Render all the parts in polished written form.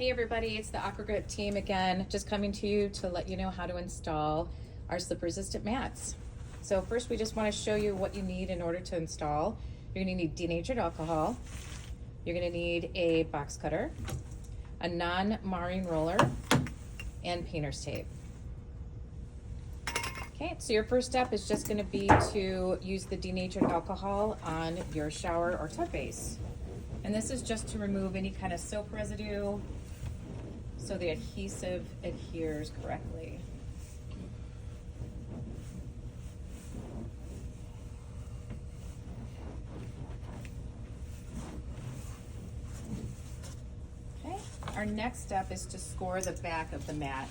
Hey everybody, it's the Aqua Grip team again, just coming to you to let you know how to install our slip-resistant mats. So first we just want to show you what you need in order to install. You're going to need denatured alcohol, you're going to need a box cutter, a non-marring roller, and painter's tape. Okay, so your first step is just going to be to use the denatured alcohol on your shower or tub base. And this is just to remove any kind of soap residue so the adhesive adheres correctly. Okay, our next step is to score the back of the mat.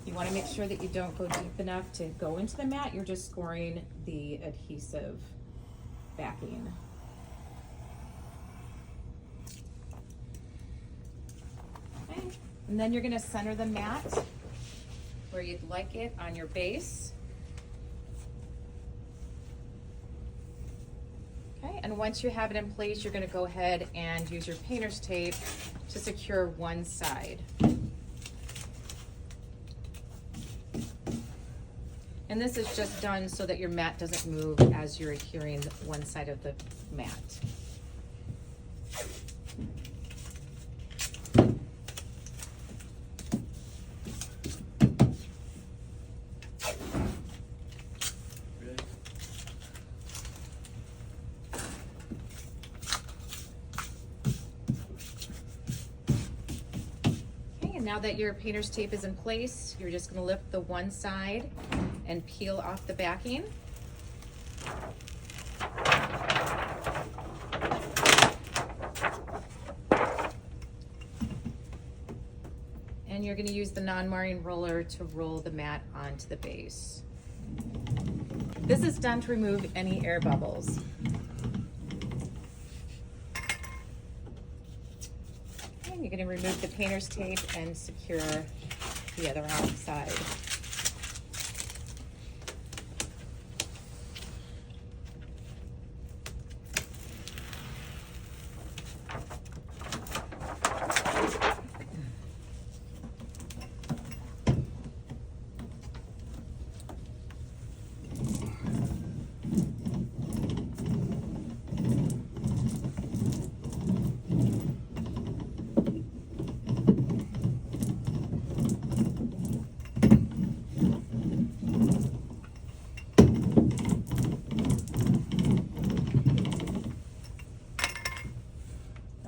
You want to make sure that you don't go deep enough to go into the mat, you're just scoring the adhesive backing. Okay. And then you're going to center the mat where you'd like it on your base. Okay, and once you have it in place, you're going to go ahead and use your painter's tape to secure one side. And this is just done so that your mat doesn't move as you're adhering one side of the mat. Now that your painter's tape is in place, you're just going to lift the one side and peel off the backing. And you're going to use the non-marring roller to roll the mat onto the base. This is done to remove any air bubbles. You're going to remove the painter's tape and secure the other outside.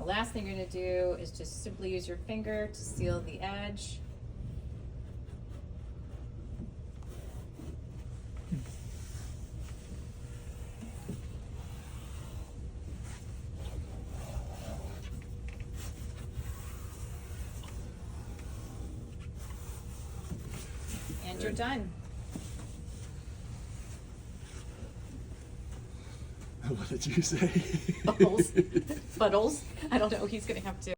Last thing you're going to do is just simply use your finger to seal the edge. And you're done. What did you say? Bubbles. Puddles. I don't know. He's going to have to.